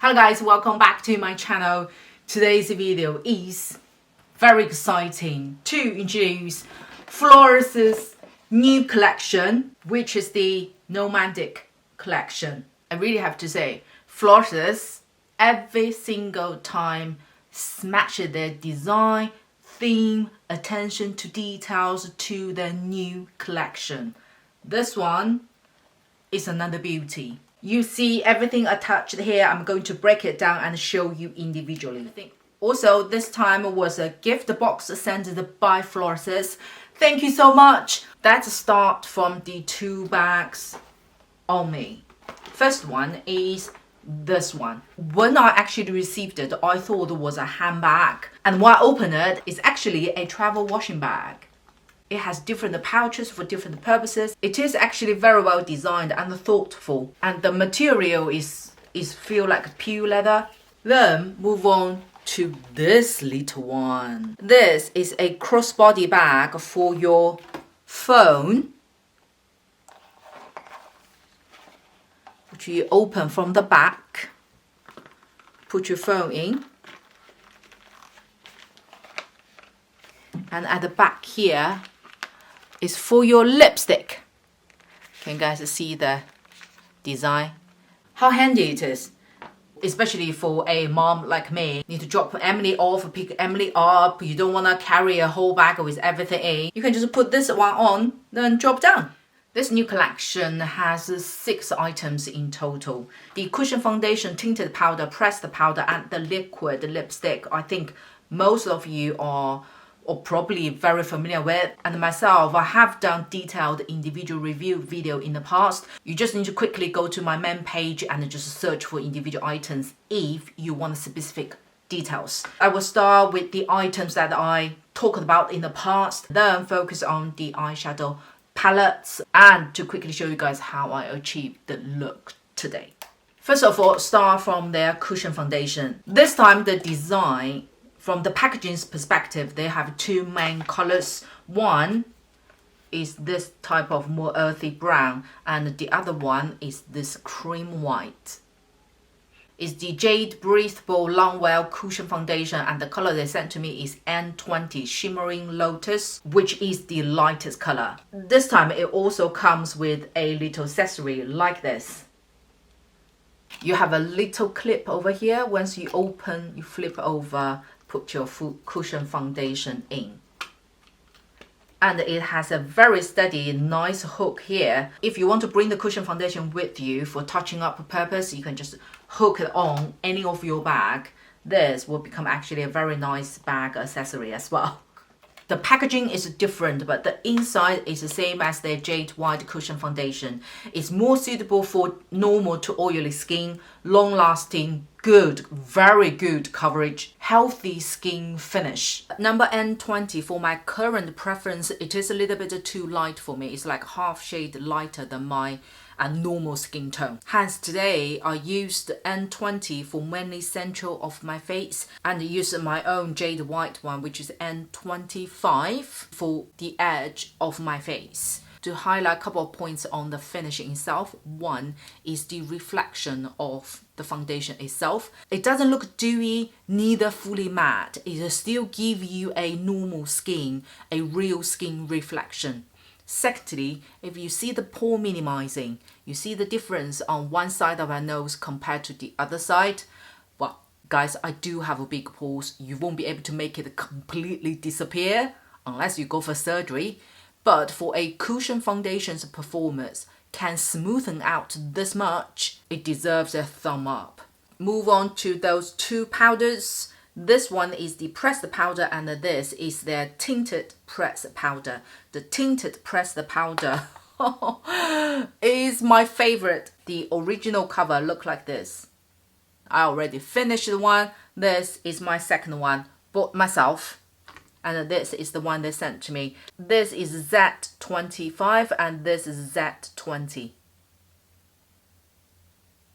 Hello guys, welcome back to my channel. Today's video is very exciting to introduce Florasis new collection, which is the Nomadic collection. I really have to say, Florasis every single time smashes their design, theme, attention to details to their new collection. This one is another beauty. You see everything attached here. I'm going to break it down and show you individually. Also, this time was a gift box sent by Florasis. Thank you so much. Let's start from the two bags on me. First one is this one. When I actually received it, I thought it was a handbag. And when I opened it, it's actually a travel washing bag. It has different pouches for different purposes. It is actually very well designed and thoughtful. And the material is feel like pure leather. Then move on to this little one. This is a crossbody bag for your phone, which you open from the back. Put your phone in. And at the back here is for your lipstick. Can you guys see the design? How handy it is, especially for a mom like me. Need to drop Emily off, pick Emily up. You don't want to carry a whole bag with everything in. You can just put this one on, then drop down. This new collection has 6 items in total. The cushion foundation, tinted powder, pressed powder, and the liquid lipstick. I think most of you are probably very familiar with, and myself, I have done detailed individual review video in the past. You just need to quickly go to my main page and just search for individual items if you want specific details. I will start with the items that I talked about in the past, then focus on the eyeshadow palettes, and to quickly show you guys how I achieved the look today. First of all, start from their cushion foundation. This time the design, from the packaging's perspective, they have 2 main colors. One is this type of more earthy brown, and the other one is this cream white. It's the Jade Breathable Longwear Cushion Foundation, and the color they sent to me is N20 Shimmering Lotus, which is the lightest color. This time it also comes with a little accessory like this. You have a little clip over here. Once you open, you flip over, put your cushion foundation in. And it has a very steady, nice hook here. If you want to bring the cushion foundation with you for touching up purpose, you can just hook it on any of your bag. This will become actually a very nice bag accessory as well. The packaging is different, but the inside is the same as their Jade White Cushion Foundation. It's more suitable for normal to oily skin, long-lasting, good, very good coverage, healthy skin finish. Number N20, for my current preference, it is a little bit too light for me. It's like half shade lighter than my normal skin tone. Hence today I used N20 for mainly central of my face, and use my own Jade White one, which is N25 for the edge of my face. To highlight a couple of points on the finish itself. One is the reflection of the foundation itself. It doesn't look dewy, neither fully matte. It will still give you a normal skin, a real skin reflection. Secondly, if you see the pore minimizing, you see the difference on one side of our nose compared to the other side. Well, guys, I do have a big pores. You won't be able to make it completely disappear unless you go for surgery. But for a cushion foundation's performance can smoothen out this much, it deserves a thumb up. Move on to those 2 powders. This one is the pressed powder, and this is their tinted pressed powder. The tinted pressed powder is my favorite. The original cover looked like this. I already finished one. This is my second one, bought myself. And this is the one they sent to me. This is Z25 and this is Z20.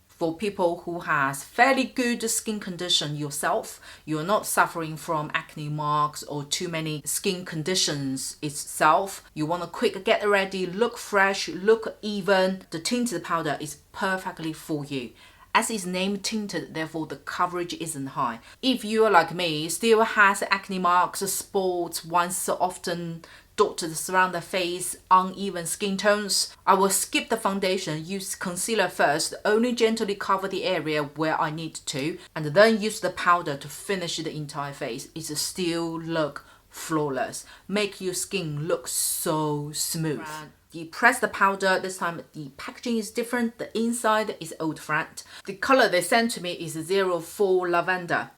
For people who has fairly good skin condition yourself, you're not suffering from acne marks or too many skin conditions itself, you want to quick get ready, look fresh, look even, the tinted powder is perfectly for you. As it's named tinted, therefore the coverage isn't high. If you're like me, still has acne marks, spots, once often dotted around the face, uneven skin tones, I will skip the foundation, use concealer first, only gently cover the area where I need to, and then use the powder to finish the entire face. It still look flawless, make your skin look so smooth. You press the powder, this time the packaging is different, the inside is old frat. The color they sent to me is 04 Lavender.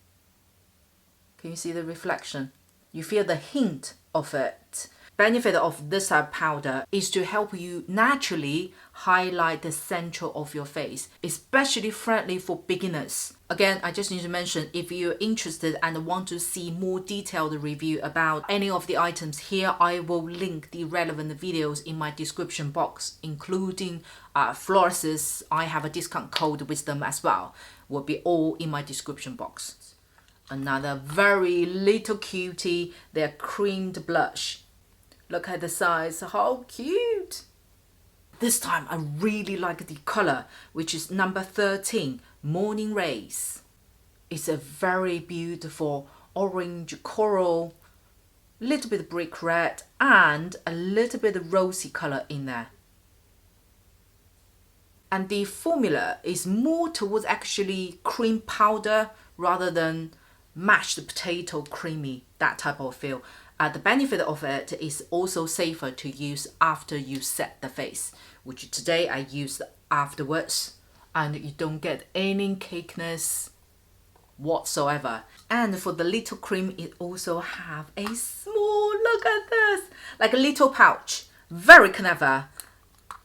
Can you see the reflection? You feel the hint of it. Benefit of this type of powder is to help you naturally highlight the center of your face, especially friendly for beginners. Again, I just need to mention, if you're interested and want to see more detailed review about any of the items here, I will link the relevant videos in my description box, including Florasis. I have a discount code with them as well. Will be all in my description box. Another very little cutie, their creamed blush. Look at the size, how cute! This time I really like the color, which is number 13, Morning Rays. It's a very beautiful orange coral, little bit brick red, and a little bit of rosy color in there. And the formula is more towards actually cream powder rather than mashed potato creamy, that type of feel. The benefit of it is also safer to use after you set the face, which today I used afterwards, and you don't get any cakeness whatsoever. And for the little cream, it also have a small, look at this, like a little pouch, very clever.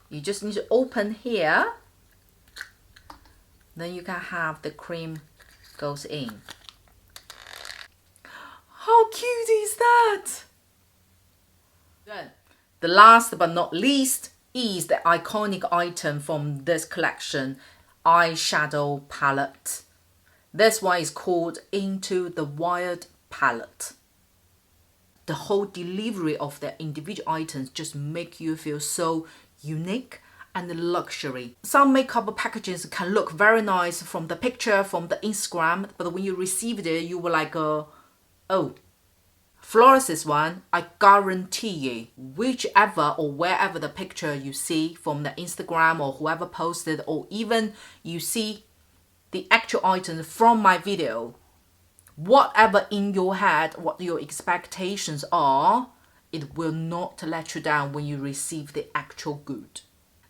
You just need to open here, then you can have the cream goes in. How cute is that? Good. The last but not least is the iconic item from this collection, eyeshadow palette. This one is called Into the Wild palette. The whole delivery of the individual items just make you feel so unique and luxury. Some makeup packages can look very nice from the picture, from the Instagram, but when you received it, you were like, oh, Florasis one, I guarantee you, whichever or wherever the picture you see from the Instagram or whoever posted, or even you see the actual items from my video, whatever in your head, what your expectations are, it will not let you down when you receive the actual good.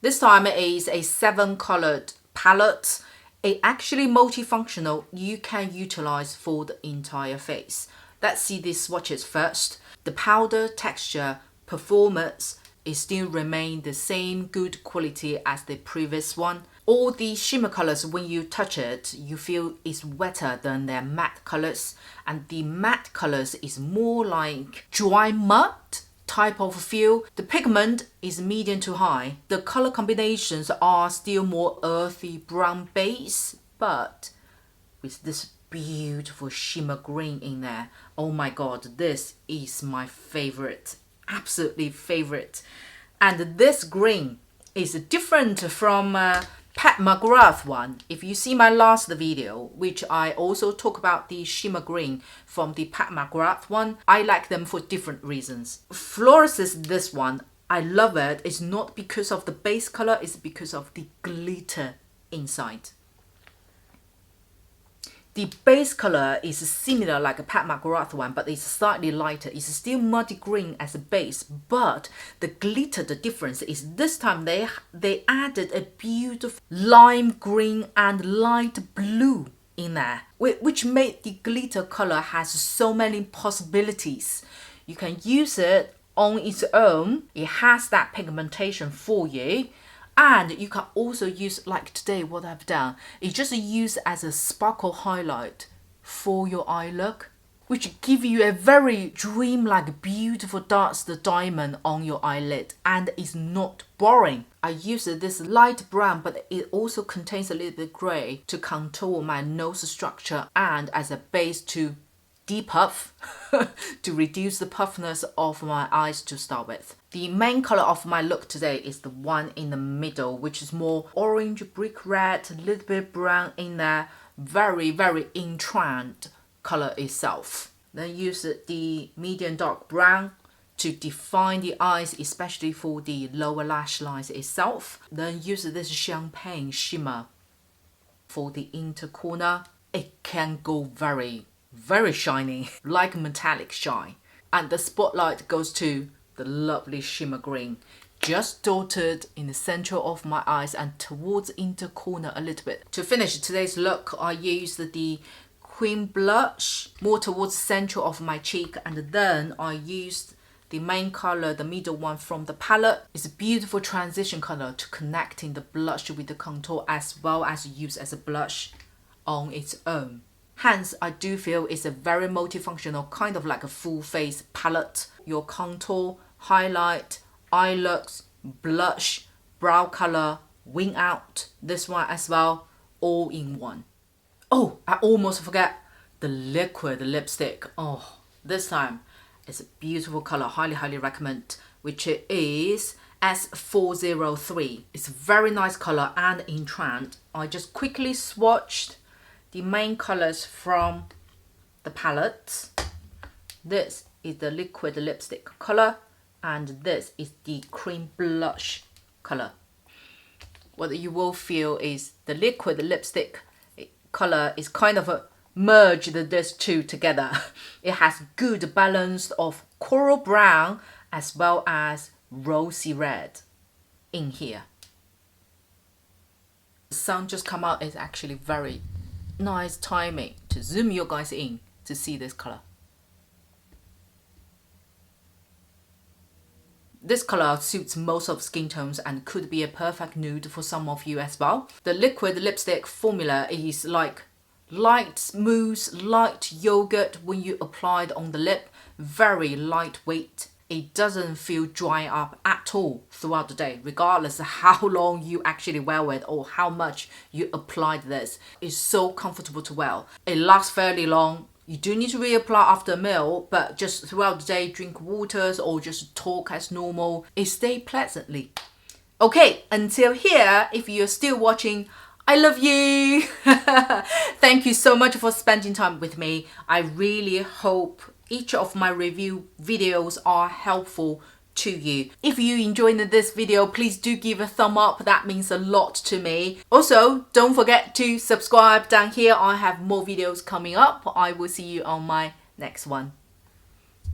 This time it is a 7-colored palette. It actually multifunctional, you can utilize for the entire face. Let's see these swatches first. The powder texture, performance, it still remain the same good quality as the previous one. All the shimmer colors, when you touch it, you feel it's wetter than their matte colors. And the matte colors is more like dry mud type of feel. The pigment is medium to high. The color combinations are still more earthy brown base, but with this beautiful shimmer green in there. Oh my god, this is my favorite, absolutely favorite. And this green is different from Pat McGrath one. If you see my last video, which I also talk about the shimmer green from the Pat McGrath one, I like them for different reasons. Florasis, this one, I love it. It's not because of the base color, it's because of the glitter inside. The base color is similar like a Pat McGrath one, but it's slightly lighter. It's still muddy green as a base, but the glitter, the difference is this time they added a beautiful lime green and light blue in there, which made the glitter color has so many possibilities. You can use it on its own. It has that pigmentation for you. And you can also use, like today what I've done, is just use as a sparkle highlight for your eye look, which give you a very dreamlike beautiful dusted diamond on your eyelid, and it's not boring. I use this light brown, but it also contains a little bit gray to contour my nose structure and as a base to depuff to reduce the puffiness of my eyes to start with. The main color of my look today is the one in the middle, which is more orange, brick red, a little bit brown in there. Very, very entranced color itself. Then use the medium dark brown to define the eyes, especially for the lower lash lines itself. Then use this champagne shimmer for the inner corner. It can go very, very shiny, like metallic shine. And the spotlight goes to the lovely shimmer green, just dotted in the center of my eyes and towards the inner corner a little bit. To finish today's look, I used the cream blush more towards the center of my cheek, and then I used the main color, the middle one from the palette. It's a beautiful transition color to connecting the blush with the contour as well as use as a blush on its own. Hence, I do feel it's a very multifunctional, kind of like a full face palette. Your contour, highlight, eye looks, blush, brow color, wing out, this one as well, all in one. Oh, I almost forget the liquid lipstick. Oh, this time it's a beautiful color, highly recommend, which is S403. It's a very nice color and entranced. I just quickly swatched the main colors from the palette. This is the liquid lipstick color, and this is the cream blush color. What you will feel is the liquid lipstick color is kind of a merged these two together. It has good balance of coral brown as well as rosy red in here. The sun just come out. Is actually very nice timing to zoom you guys in to see this color. This color suits most of skin tones and could be a perfect nude for some of you as well. The liquid lipstick formula is like light, smooth, light yogurt when you apply it on the lip. Very lightweight. It doesn't feel dry up at all throughout the day, regardless of how long you actually wear it or how much you applied this. It's so comfortable to wear. It lasts fairly long. You do need to reapply after a meal, but just throughout the day, drink waters or just talk as normal. It stays pleasantly. Okay, until here, if you're still watching, I love you. Thank you so much for spending time with me. I really hope each of my review videos are helpful to you. If you enjoyed this video, please do give a thumb up. That means a lot to me. Also, don't forget to subscribe down here. I have more videos coming up. I will see you on my next one.